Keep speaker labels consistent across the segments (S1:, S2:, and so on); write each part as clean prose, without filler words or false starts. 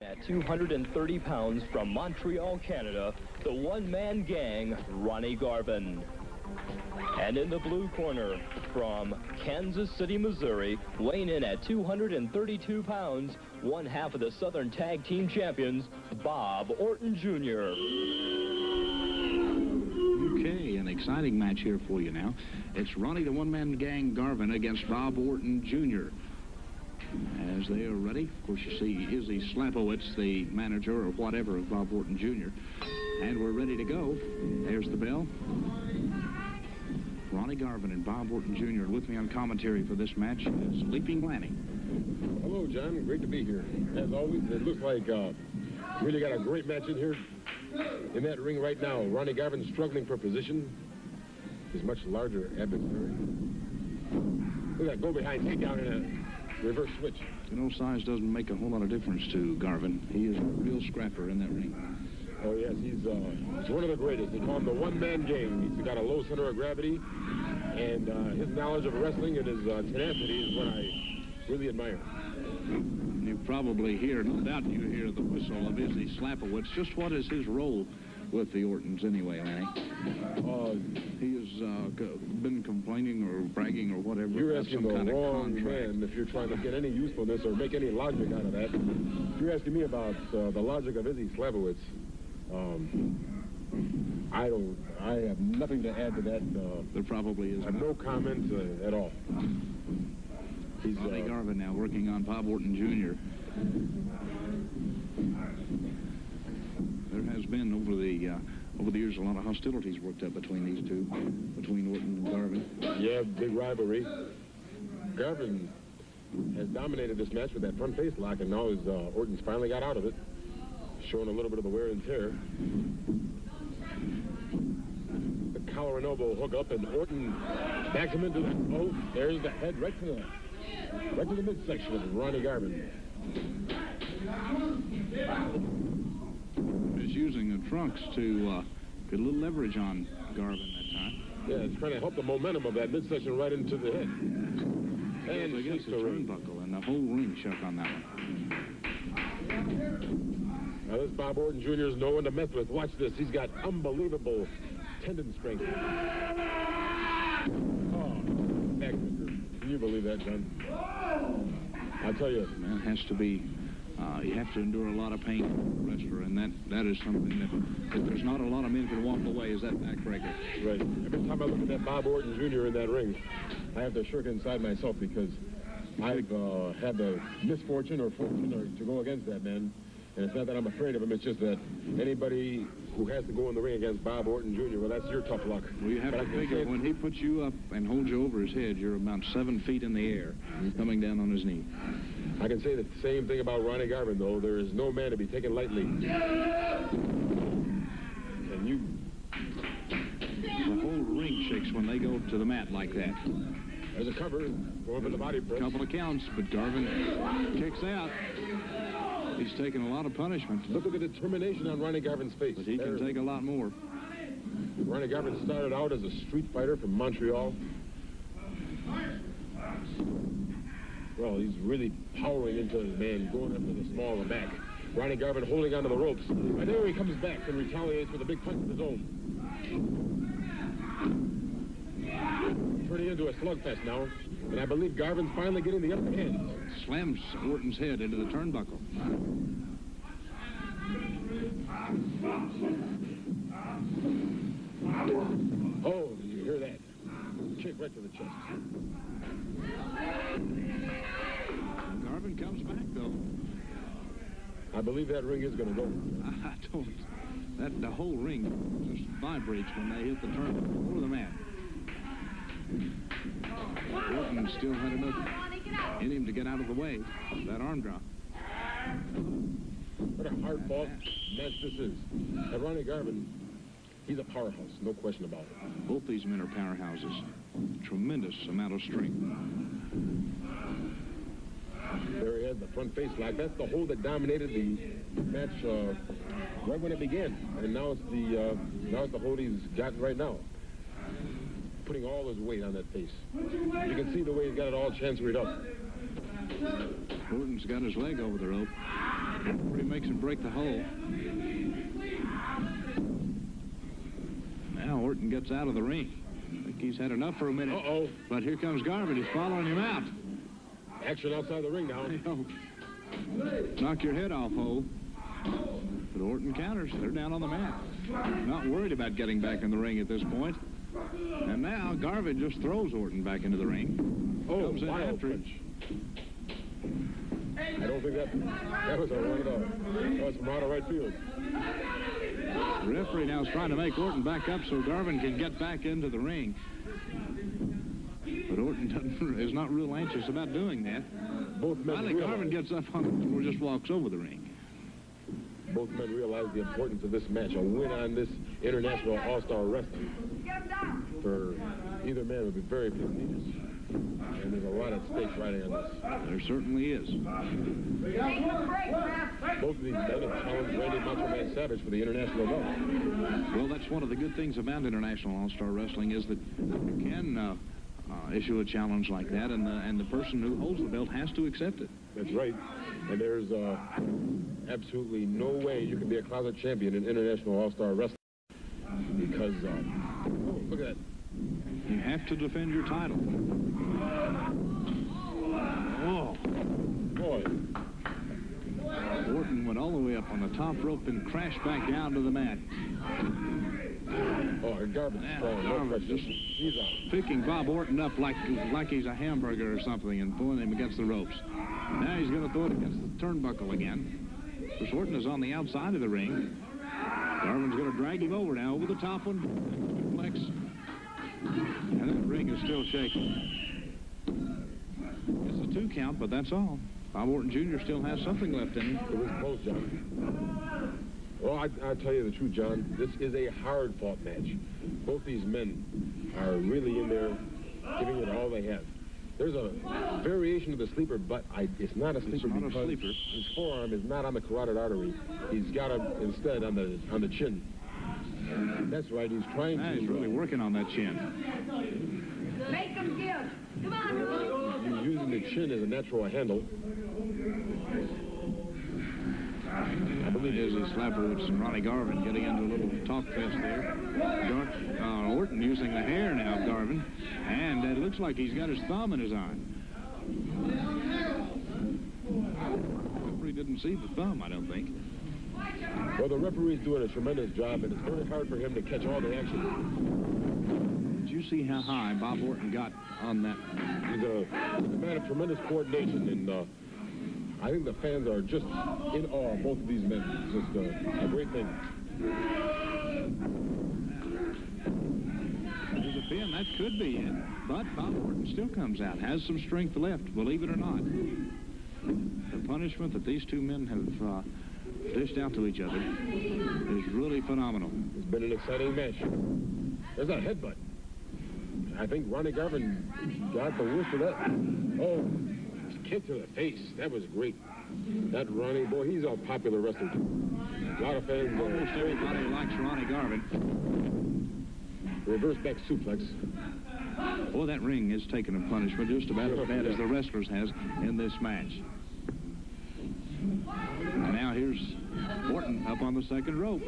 S1: At 230 pounds from Montreal, Canada, the one-man gang, Ronnie Garvin. And in the blue corner, from Kansas City, Missouri, weighing in at 232 pounds, one half of the Southern Tag Team Champions, Bob Orton Jr.
S2: Okay, an exciting match here for you now. It's Ronnie the one-man gang Garvin against Bob Orton Jr. As they are ready, of course, you see Izzy Slapowitz, the manager or whatever of Bob Orton Jr. And we're ready to go. There's the bell. Ronnie Garvin and Bob Orton Jr. with me on commentary for this match is Leaping Lanny.
S3: Hello, John. Great to be here. As always, it looks like really got a great match in here. In that ring right now, Ronnie Garvin struggling for position. His much larger adversary. Look at that go behind takedown in a reverse switch.
S2: You know, size doesn't make a whole lot of difference to Garvin. He is a real scrapper in that ring.
S3: Oh, yes, he's one of the greatest. They call him the one-man gang. He's got a low center of gravity, and his knowledge of wrestling and his tenacity is what I really admire.
S2: You probably hear, no doubt you hear the whistle of Izzy Slapowitz. Just what is his role with the Ortons anyway, Lanny? He has been complaining or bragging or whatever.
S3: You're asking the wrong man if you're trying to get any usefulness or make any logic out of that. You're asking me about the logic of Izzy Slapowitz. I have nothing to add to that.
S2: There probably is.
S3: I have no comment at all. He's
S2: Ronnie Garvin now working on Bob Orton Jr. There has been over the years a lot of hostilities worked up between these two, between Orton and Garvin.
S3: Yeah, big rivalry. Garvin has dominated this match with that front face lock, and now Orton's finally got out of it, showing a little bit of the wear and tear. The collar and elbow hook up, and Orton backs him into the... Oh, there's the head right to the midsection of Ronnie Garvin.
S2: He's using the trunks to get a little leverage on Garvin that time.
S3: Yeah, it's trying to help the momentum of that midsection right into the head. And
S2: against the turnbuckle, and the whole ring shook on that one.
S3: Now this Bob Orton Jr. is no one to mess with. Watch this. He's got unbelievable tendon strength. Oh, backbreaker. Can you believe that, John? I'll tell you.
S2: Man, it has to be, you have to endure a lot of pain as a wrestler, and that is something that there's not a lot of men can walk away is that backbreaker.
S3: Right. Every time I look at that Bob Orton Jr. in that ring, I have to shirk inside myself because I've had the misfortune or fortune to go against that man. And it's not that I'm afraid of him, it's just that anybody who has to go in the ring against Bob Orton Jr., well, that's your tough luck.
S2: Well, you have to figure when he puts you up and holds you over his head, you're about 7 feet in the air, coming down on his knee.
S3: I can say the same thing about Ronnie Garvin, though. There is no man to be taken lightly. And
S2: the whole ring shakes when they go to the mat like that.
S3: There's a cover, going for the body press.
S2: Couple of counts, but Garvin kicks out. He's taken a lot of punishment.
S3: Look at the determination on Ronnie Garvin's face.
S2: But he can take a lot more.
S3: Ronnie Garvin started out as a street fighter from Montreal. Well, he's really powering into the man, going up to the small of the back. Ronnie Garvin holding onto the ropes. And there he comes back and retaliates with a big punch of his own. Turning into a slugfest now. And I believe Garvin's finally getting the upper hand.
S2: Slams Orton's head into the turnbuckle.
S3: Oh, you hear that? Kick right to the chest.
S2: Garvin comes back, though.
S3: I believe that ring is going to go.
S2: I don't. The whole ring just vibrates when they hit the turnbuckle over the mat. Orton still had enough in him to get out of the way of that arm drop.
S3: What a hard-fought match this is. And Ronnie Garvin, he's a powerhouse, no question about it.
S2: Both these men are powerhouses. Tremendous amount of strength.
S3: There he has the front face lock. That's the hold that dominated the match right when it began. And now it's the hold he's got right now. Putting all his weight on that face. You can see the way he's got it all chanceryed up.
S2: Orton's got his leg over the rope. He makes him break the hole. Now Orton gets out of the ring. I think he's had enough for a minute.
S3: Uh-oh.
S2: But here comes Garvin. He's following him out.
S3: Action outside the ring now.
S2: Knock your head off, Ho. But Orton counters. They're down on the mat. Not worried about getting back in the ring at this point. And now Garvin just throws Orton back into the ring. Comes in after it.
S3: I don't think that was a run at all. That was from out of right field.
S2: The referee now is trying to make Orton back up so Garvin can get back into the ring. But Orton is not real anxious about doing that.
S3: Both men
S2: Finally, Garvin gets up on the floor, just walks over the ring.
S3: Both men realize the importance of this match. A win on this International All-Star Wrestling for either man would be very prestigious. And there's a lot at stake riding on this.
S2: There certainly is.
S3: Both of these men have challenged Randy Macho Man Savage for the international belt.
S2: Well, that's one of the good things about International All-Star Wrestling is that you can issue a challenge like that, and the person who holds the belt has to accept it.
S3: That's right. And there's absolutely no way you can be a closet champion in International All-Star Wrestling because, oh, look at that.
S2: You have to defend your title. Whoa.
S3: Boy.
S2: Orton went all the way up on the top rope and crashed back down to the mat.
S3: Oh, Garvin's strong.
S2: Garvin's just
S3: he's out.
S2: Picking Bob Orton up like he's a hamburger or something and pulling him against the ropes. Now he's going to throw it against the turnbuckle again. Because Orton is on the outside of the ring. Garvin's going to drag him over now, over the top one. Flex. And that ring is still shaking. It's a 2 count, but that's all. Bob Orton Jr. still has something left in him.
S3: It was close, John. Well, I'll tell you the truth, John. This is a hard-fought match. Both these men are really in there giving it all they have. There's a variation of the sleeper, but it's not a sleeper because his forearm is not on the carotid artery. He's got it instead on the chin. That's right. He's trying to.
S2: He's really working on that chin.
S4: Make him give. Come on.
S3: He's using the chin as a natural handle.
S2: I believe there's a Slapowitz and Ronnie Garvin getting into a little talk fest there. Orton using the hair now of Garvin, and it looks like he's got his thumb in his eye. The referee didn't see the thumb, I don't think.
S3: Well, the referee's doing a tremendous job, and it's very hard for him to catch all the action.
S2: Did you see how high Bob Orton got on that?
S3: He's a man of tremendous coordination, and I think the fans are just in awe of both of these men. It's just a great thing.
S2: There's a pin. That could be it. But Bob Orton still comes out, has some strength left, believe it or not. The punishment that these two men have dished out to each other is really phenomenal.
S3: It's been an exciting match. There's a headbutt. I think Ronnie Garvin got the worst of that. Oh, kick to the face. That was great. That Ronnie, boy, he's a popular wrestler. A lot of fans.
S2: Almost everybody likes Ronnie Garvin.
S3: Reverse back suplex.
S2: Boy, that ring is taking a punishment just about as bad as the wrestlers has in this match. And now here's Orton up on the second rope.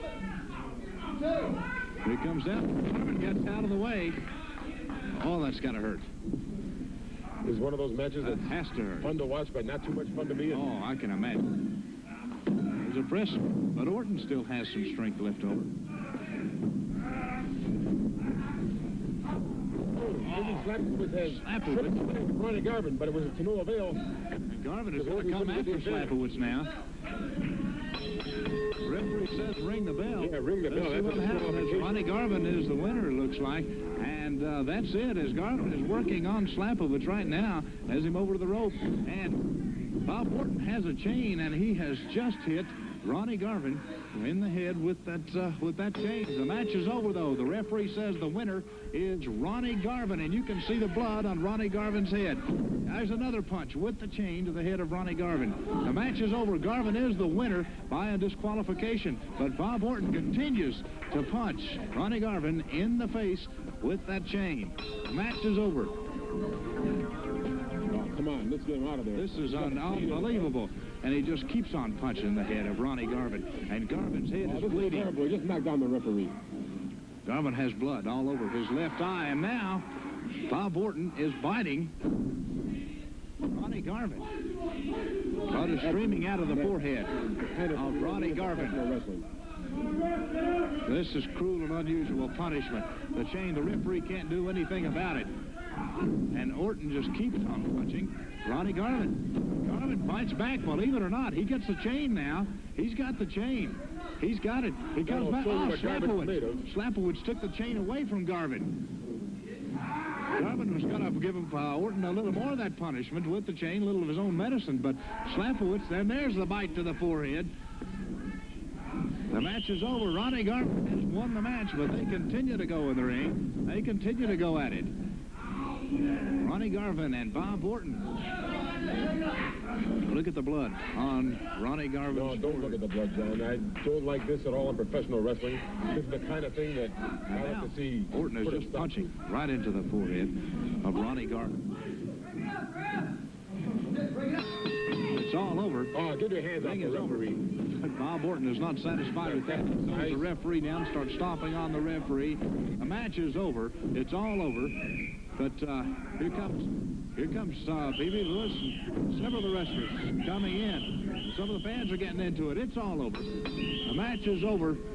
S2: Here he comes down. Garvin gets out of the way. Oh, that's got to hurt.
S3: It's one of those matches that
S2: has to hurt.
S3: Fun to watch, but not too much fun to be in.
S2: Oh, I can imagine. It's impressive, but Orton still has some strength left over.
S3: Slapowitz Ronnie Garvin, but it was to no avail.
S2: And Garvin is going to come after Slapowitz now. The referee says ring the bell.
S3: Yeah, ring the bell.
S2: Let's see what happens. Ronnie Garvin is the winner, it looks like. And that's it, as Garvin is working on Slapowitz right now, has him over the rope. And Bob Orton has a chain, and he has just hit Ronnie Garvin in the head with that chain. The match is over, though. The referee says the winner is Ronnie Garvin, and you can see the blood on Ronnie Garvin's head. There's another punch with the chain to the head of Ronnie Garvin. The match is over. Garvin is the winner by a disqualification, but Bob Orton continues to punch Ronnie Garvin in the face with that chain. The match is over.
S3: Oh, come on, let's get him out of there.
S2: This is unbelievable. and he just keeps on punching the head of Ronnie Garvin. And Garvin's head is bleeding.
S3: Terrible. He just knocked down the referee.
S2: Garvin has blood all over his left eye, and now Bob Orton is biting Ronnie Garvin. Blood is streaming out of the forehead of Ronnie Garvin. This is cruel and unusual punishment. The referee can't do anything about it. And Orton just keeps on punching Ronnie Garvin. Garvin fights back, believe it or not. He gets the chain now. He's got the chain. He's got it. He comes back. Oh, Slapowicz. Slapowicz took the chain away from Garvin. Garvin was going to give Orton a little more of that punishment with the chain, a little of his own medicine, but Slapowicz, then there's the bite to the forehead. The match is over. Ronnie Garvin has won the match, but they continue to go in the ring. They continue to go at it. Ronnie Garvin and Bob Orton. Look at the blood on Ronnie Garvin's
S3: No, don't look at the blood, John. I don't like this at all in professional wrestling. This is the kind of thing that I like to see.
S2: Orton is just punching right into the forehead of Ronnie Garvin. It's all over.
S3: Oh, get your hands off the referee.
S2: But Bob Orton is not satisfied with that. So the referee now starts stomping on the referee. The match is over. It's all over. But here comes B.B. Lewis and several of the wrestlers coming in. Some of the fans are getting into it. It's all over. The match is over.